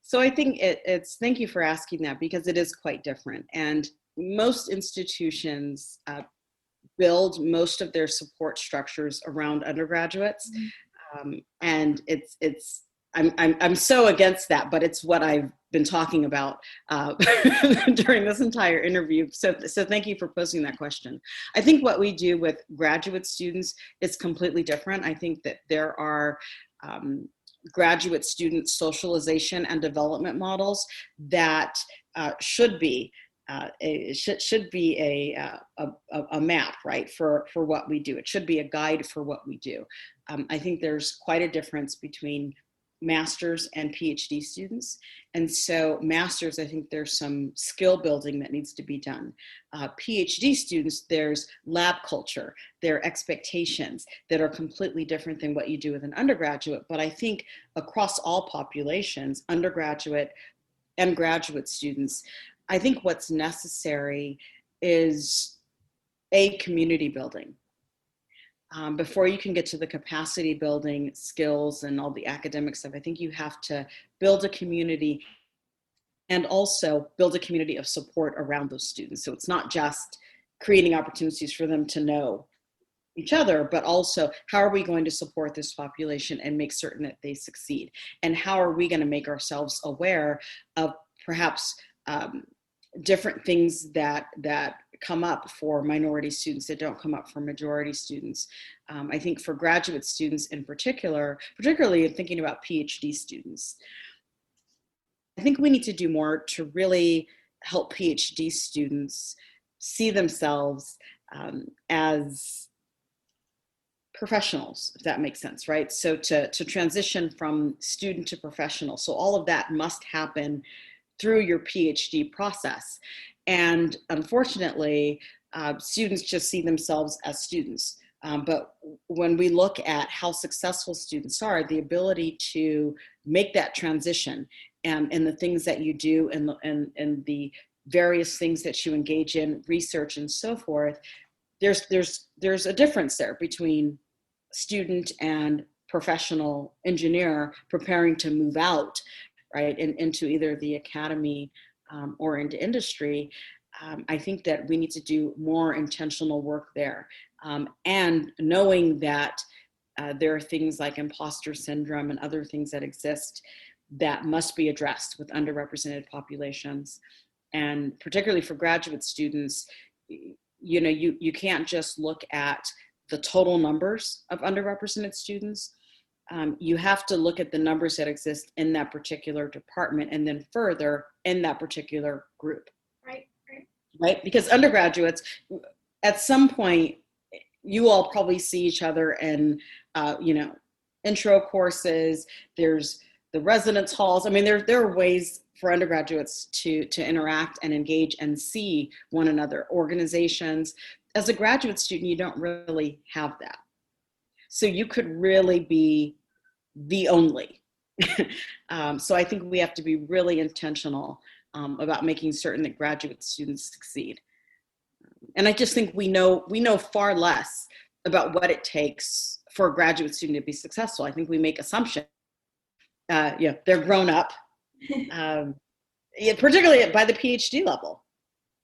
So I think it's thank you for asking that, because it is quite different. And most institutions build most of their support structures around undergraduates, and I'm so against that, but it's what I've been talking about during this entire interview. So thank you for posing that question. I think what we do with graduate students is completely different. I think that there are graduate student socialization and development models that should be a map, right, for what we do. It should be a guide for what we do. I think there's quite a difference between master's and PhD students. And so masters, I think there's some skill building that needs to be done. PhD students, there's lab culture, there are expectations that are completely different than what you do with an undergraduate. But I think across all populations, undergraduate and graduate students, I think what's necessary is community building. Before you can get to the capacity building skills and all the academic stuff, I think you have to build a community and also build a community of support around those students. So it's not just creating opportunities for them to know each other, but also how are we going to support this population and make certain that they succeed? And how are we going to make ourselves aware of perhaps different things that come up for minority students that don't come up for majority students. I think for graduate students in particularly thinking about PhD students, I think we need to do more to really help PhD students see themselves as professionals, if that makes sense, right? So to transition from student to professional. So all of that must happen through your PhD process. And unfortunately, students just see themselves as students. But when we look at how successful students are, the ability to make that transition and the things that you do and the various things that you engage in, research and so forth, there's a difference there between student and professional engineer preparing to move out, right, into either the academy or into industry. I think that we need to do more intentional work there. And knowing that there are things like imposter syndrome and other things that exist that must be addressed with underrepresented populations. And particularly for graduate students, you can't just look at the total numbers of underrepresented students. You have to look at the numbers that exist in that particular department and then further in that particular group. Right? Because undergraduates, at some point, you all probably see each other in, intro courses. There's the residence halls. I mean, there are ways for undergraduates to interact and engage and see one another, organizations. As a graduate student, you don't really have that. So you could really be the only. So I think we have to be really intentional about making certain that graduate students succeed. And I just think we know far less about what it takes for a graduate student to be successful. I think we make assumptions. They're grown up, particularly by the PhD level.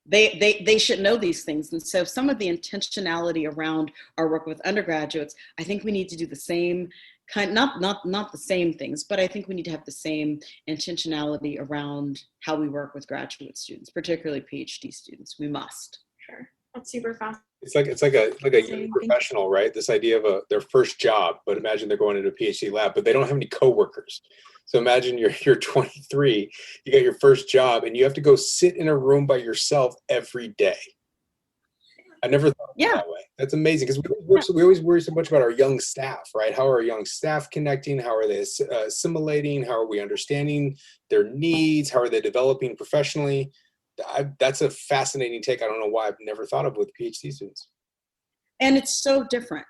They should know these things. And so some of the intentionality around our work with undergraduates, I think we need to do the same kind, not the same things, but I think we need to have the same intentionality around how we work with graduate students, particularly PhD students. We must. Sure. That's super fast. It's like a young professional, right? This idea of their first job, but imagine they're going into a PhD lab, but they don't have any coworkers. So imagine you're 23, you got your first job, and you have to go sit in a room by yourself every day. I never thought of it that way. That's amazing, because we always worry so much about our young staff, right? How are our young staff connecting? How are they assimilating? How are we understanding their needs? How are they developing professionally? That's a fascinating take. I don't know why I've never thought of with PhD students. And it's so different.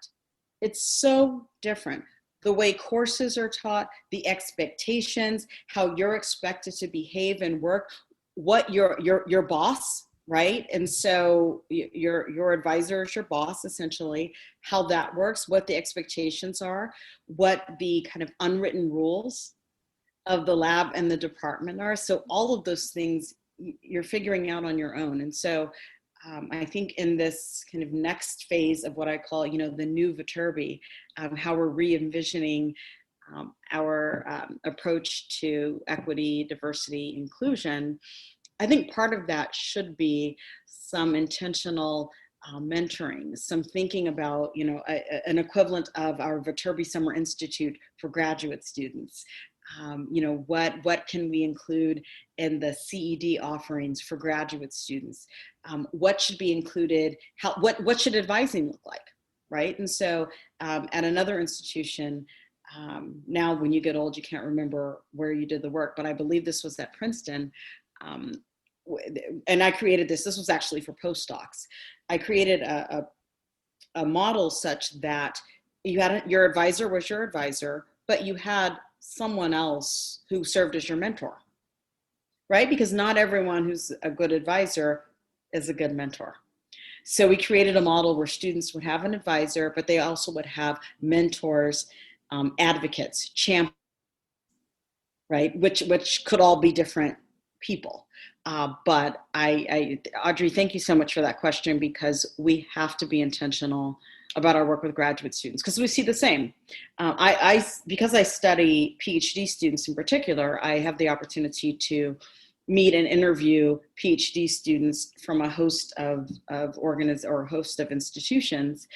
It's so different. The way courses are taught, the expectations, how you're expected to behave and work, what your boss, right? And so your advisor is your boss, essentially, how that works, what the expectations are, what the kind of unwritten rules of the lab and the department are. So all of those things you're figuring out on your own. And so I think in this kind of next phase of what I call, the new Viterbi, how we're re-envisioning our approach to equity, diversity, inclusion, I think part of that should be some intentional mentoring, some thinking about, an equivalent of our Viterbi Summer Institute for graduate students. What can we include in the CED offerings for graduate students? What should be included? What should advising look like, right? And so at another institution, now when you get old, you can't remember where you did the work, but I believe this was at Princeton. And I created this was actually for postdocs. I created a model such that your advisor was your advisor, but you had someone else who served as your mentor, right? Because not everyone who's a good advisor is a good mentor. So we created a model where students would have an advisor, but they also would have mentors, advocates, champions, right? Which could all be different people. But Audrey, thank you so much for that question, because we have to be intentional about our work with graduate students, because we see the same. Because I study PhD students in particular, I have the opportunity to meet and interview PhD students from a host of institutions.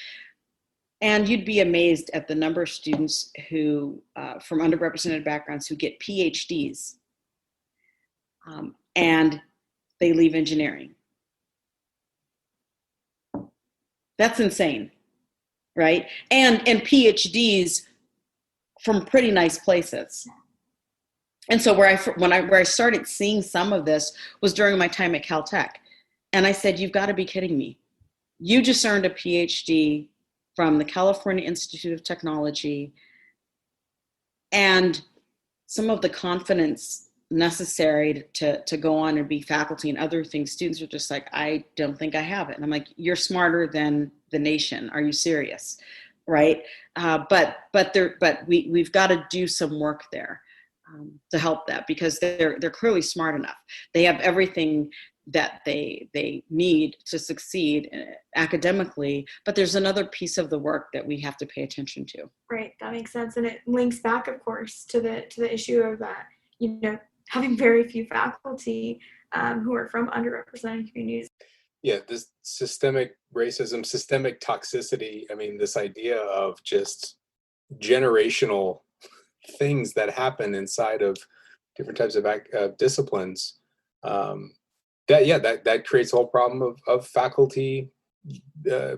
And you'd be amazed at the number of students who, from underrepresented backgrounds, who get PhDs and they leave engineering. That's insane. Right? And PhDs from pretty nice places. And so where I started seeing some of this was during my time at Caltech. And I said, you've got to be kidding me. You just earned a PhD from the California Institute of Technology, and some of the confidence necessary to go on and be faculty and other things, students are just like, I don't think I have it. And I'm like, you're smarter than the nation. Are you serious? Right? But we've got to do some work there to help that, because they're clearly smart enough. They have everything that they need to succeed academically, but there's another piece of the work that we have to pay attention to. Right, that makes sense, and it links back, of course, to the issue of having very few faculty who are from underrepresented communities. Yeah, this systemic racism, systemic toxicity. I mean, this idea of just generational things that happen inside of different types of disciplines. That creates a whole problem of faculty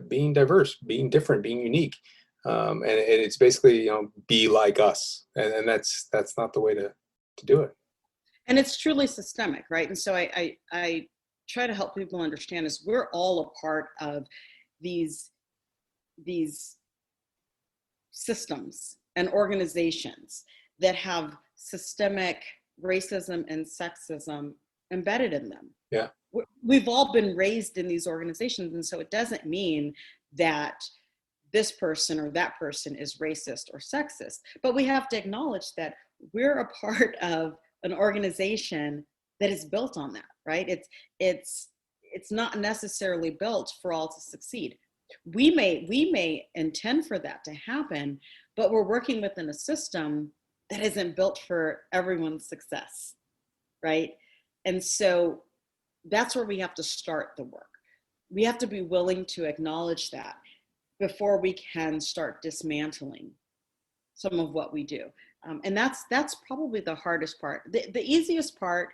being diverse, being different, being unique. And it's basically, be like us, and that's not the way to do it. And it's truly systemic, right? And so I try to help people understand is we're all a part of these systems and organizations that have systemic racism and sexism embedded in them. Yeah. We've all been raised in these organizations, and so it doesn't mean that this person or that person is racist or sexist, but we have to acknowledge that we're a part of an organization that is built on that, right? It's not necessarily built for all to succeed. We may intend for that to happen, but we're working within a system that isn't built for everyone's success, right? And so that's where we have to start the work. We have to be willing to acknowledge that before we can start dismantling some of what we do. And that's probably the hardest part. The easiest part,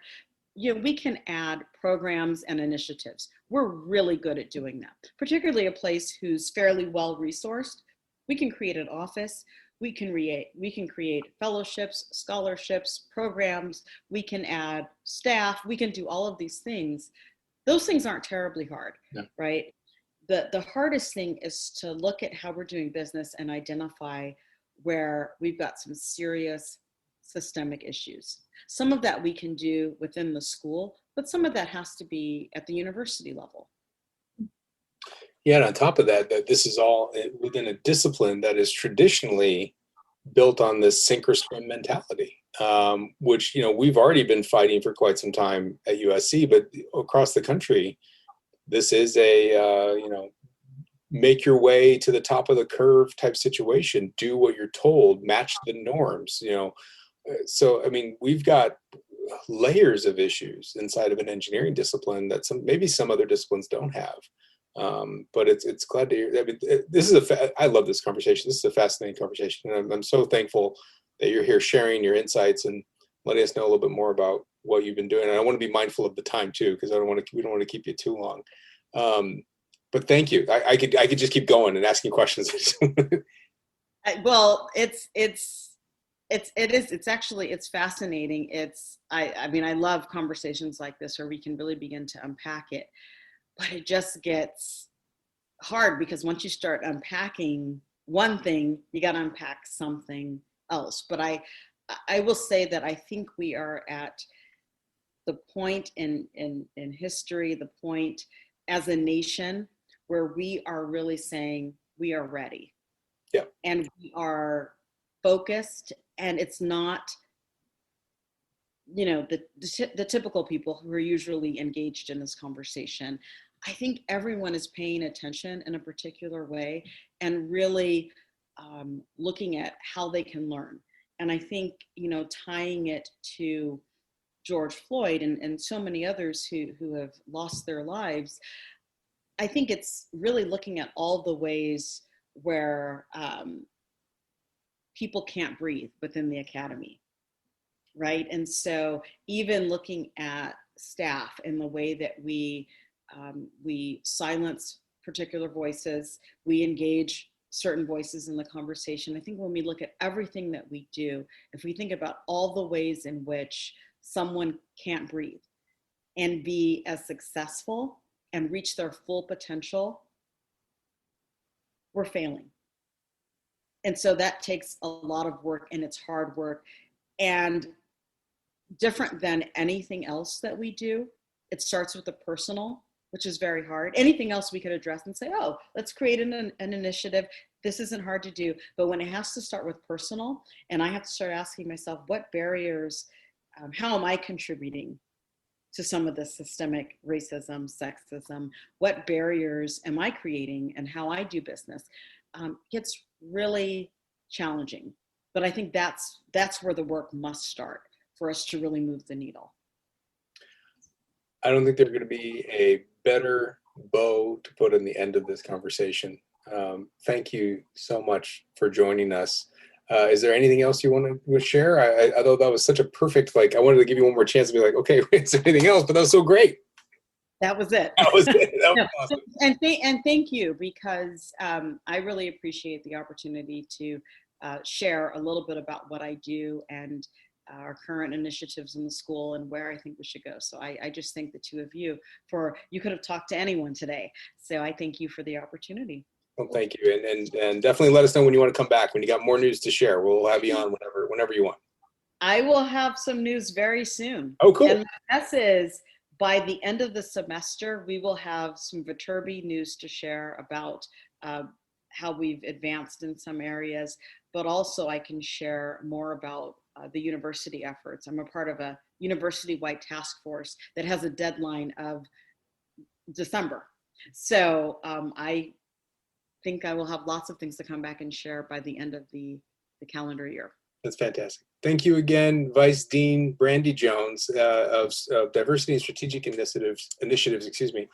we can add programs and initiatives. We're really good at doing that, particularly a place who's fairly well resourced. We can create an office. We can create fellowships, scholarships, programs. We can add staff. We can do all of these things. Those things aren't terribly hard, right? The hardest thing is to look at how we're doing business and identify where we've got some serious systemic issues. Some of that we can do within the school, but some of that has to be at the university level. Yeah, and on top of that this is all within a discipline that is traditionally built on this sink or swim mentality, which, we've already been fighting for quite some time at USC, but across the country, this is a, make your way to the top of the curve type situation, do what you're told, match the norms, So, we've got layers of issues inside of an engineering discipline that maybe some other disciplines don't have. But it's glad to hear. I love this conversation. This is a fascinating conversation, and I'm so thankful that you're here sharing your insights and letting us know a little bit more about what you've been doing. And I want to be mindful of the time too, because we don't want to keep you too long. But thank you. I could just keep going and asking questions. Well, it's fascinating. I love conversations like this where we can really begin to unpack it, but it just gets hard because once you start unpacking one thing, you got to unpack something else. But I will say that I think we are at the point in history, the point as a nation where we are really saying we are ready. Yeah. And we are focused, and it's not, the typical people who are usually engaged in this conversation. I think everyone is paying attention in a particular way and really looking at how they can learn. And I think, tying it to George Floyd and so many others who have lost their lives, I think it's really looking at all the ways where people can't breathe within the academy, right? And so even looking at staff and the way that we silence particular voices, we engage certain voices in the conversation. I think when we look at everything that we do, if we think about all the ways in which someone can't breathe and be as successful and reach their full potential, we're failing. And so that takes a lot of work, and it's hard work. And different than anything else that we do, it starts with the personal, which is very hard. Anything else we could address and say, oh, let's create an initiative. This isn't hard to do. But when it has to start with personal, and I have to start asking myself, what barriers, how am I contributing to some of the systemic racism, sexism? What barriers am I creating and how I do business? Gets really challenging. But I think that's where the work must start for us to really move the needle. I don't think there's going to be a better bow to put in the end of this conversation. Thank you so much for joining us. Is there anything else you want to share? I thought that was such a perfect, I wanted to give you one more chance to be like, okay, is there anything else? But that was so great. That was it. That was it. That was No, awesome. and thank you, because I really appreciate the opportunity to share a little bit about what I do and our current initiatives in the school and where I think we should go. So I just thank the two of you you could have talked to anyone today. So I thank you for the opportunity. Well, thank you. And definitely let us know when you want to come back, when you got more news to share. We'll have you on whenever you want. I will have some news very soon. Oh, cool. And my guess is by the end of the semester, we will have some Viterbi news to share about how we've advanced in some areas, but also I can share more about the university efforts. I'm a part of a university-wide task force that has a deadline of December. So I think I will have lots of things to come back and share by the end of the calendar year. That's fantastic. Thank you again, Vice Dean Brandi Jones of Diversity and Strategic Initiatives. Excuse me.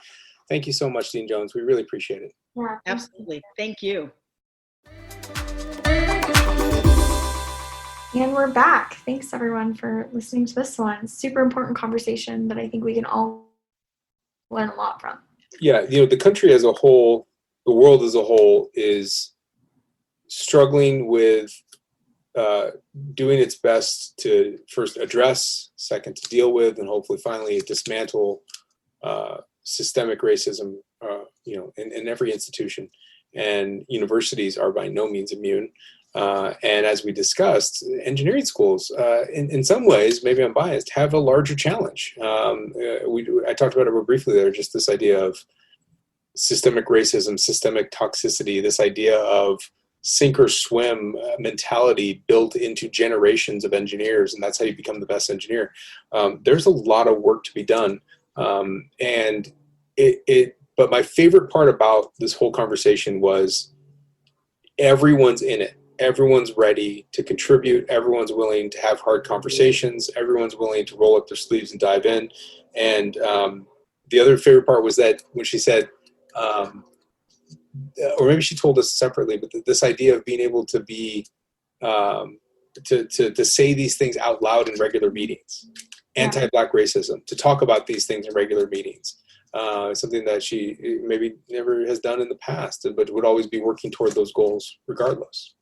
Thank you so much, Dean Jones. We really appreciate it. Yeah, Absolutely. Thank you. and we're back. Thanks everyone for listening to this one. Super important conversation that I think we can all learn a lot from. Yeah, the country as a whole, the world as a whole is struggling with doing its best to first address, second to deal with, and hopefully finally dismantle systemic racism, in every institution. And universities are by no means immune. And as we discussed, engineering schools, in some ways, maybe I'm biased, have a larger challenge. I talked about it briefly there, just this idea of systemic racism, systemic toxicity, this idea of sink or swim mentality built into generations of engineers, and that's how you become the best engineer. There's a lot of work to be done, and but my favorite part about this whole conversation was everyone's in it. Everyone's ready to contribute. Everyone's willing to have hard conversations. Everyone's willing to roll up their sleeves and dive in. And the other favorite part was that when she said, or maybe she told us separately, but this idea of being able to be, to say these things out loud in regular meetings, anti-Black racism, to talk about these things in regular meetings, something that she maybe never has done in the past, but would always be working toward those goals regardless.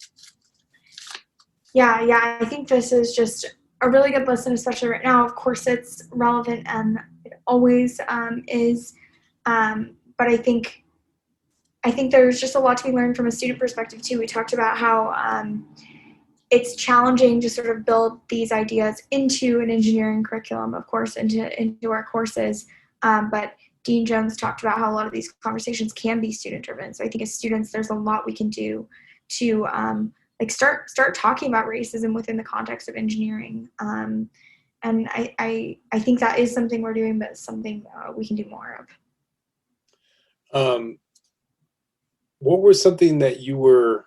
Yeah, I think this is just a really good listen, especially right now. Of course, it's relevant and it always is, but I think there's just a lot to be learned from a student perspective too. We talked about how it's challenging to sort of build these ideas into an engineering curriculum, of course, into our courses. But Dean Jones talked about how a lot of these conversations can be student-driven. So I think as students, there's a lot we can do to start talking about racism within the context of engineering. And I think that is something we're doing, but something we can do more of. What was something that you were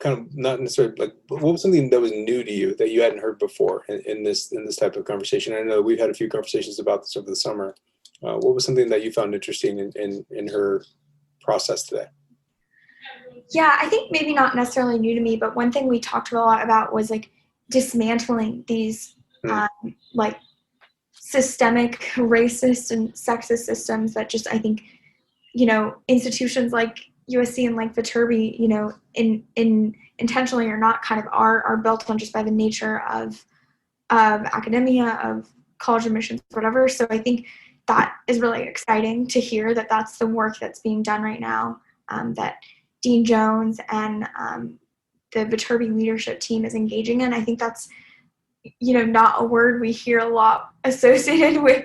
kind of not necessarily what was something that was new to you that you hadn't heard before in this type of conversation? I know we've had a few conversations about this over the summer. What was something that you found interesting in her process today? Yeah, I think maybe not necessarily new to me, but one thing we talked a lot about was dismantling these systemic racist and sexist systems that just, I think, institutions like USC and like Viterbi, in intentionally or not, kind of are built on just by the nature of academia, of college admissions, whatever. So I think that is really exciting to hear that that's the work that's being done right now, that Dean Jones and the Viterbi leadership team is engaging in. I think that's, not a word we hear a lot associated with,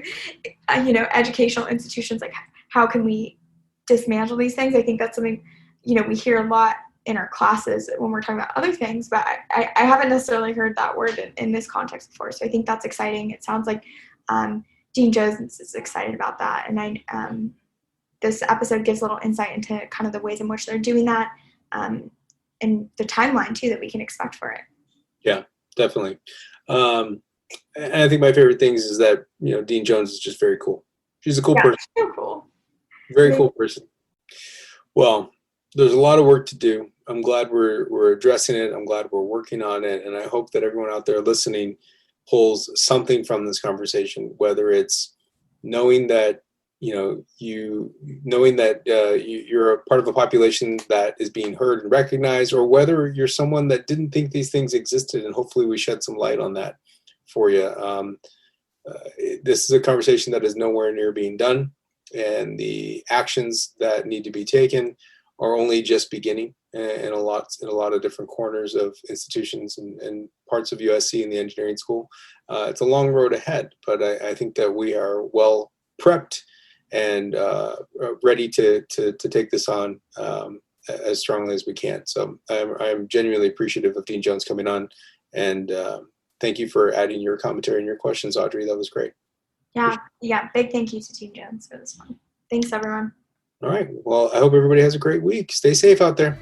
educational institutions. Like, how can we dismantle these things? I think that's something, we hear a lot in our classes when we're talking about other things, but I haven't necessarily heard that word in this context before. So I think that's exciting. It sounds like Dean Jones is excited about that. And this episode gives a little insight into kind of the ways in which they're doing that, and the timeline too that we can expect for it. Yeah, definitely. And I think my favorite things is that, Dean Jones is just very cool. She's a cool person. So cool. Very cool person. Well, there's a lot of work to do. I'm glad we're addressing it. I'm glad we're working on it. And I hope that everyone out there listening pulls something from this conversation, whether it's knowing that you're a part of a population that is being heard and recognized, or whether you're someone that didn't think these things existed, and hopefully we shed some light on that for you. This is a conversation that is nowhere near being done, and the actions that need to be taken are only just beginning in a lot of different corners of institutions and parts of USC and the engineering school. It's a long road ahead, but I think that we are well prepped and ready to take this on as strongly as we can. So I'm genuinely appreciative of Dean Jones coming on, and thank you for adding your commentary and your questions, Audrey. That was great. Yeah, big thank you to Dean Jones for this one. Thanks, everyone. All right. Well, I hope everybody has a great week. Stay safe out there.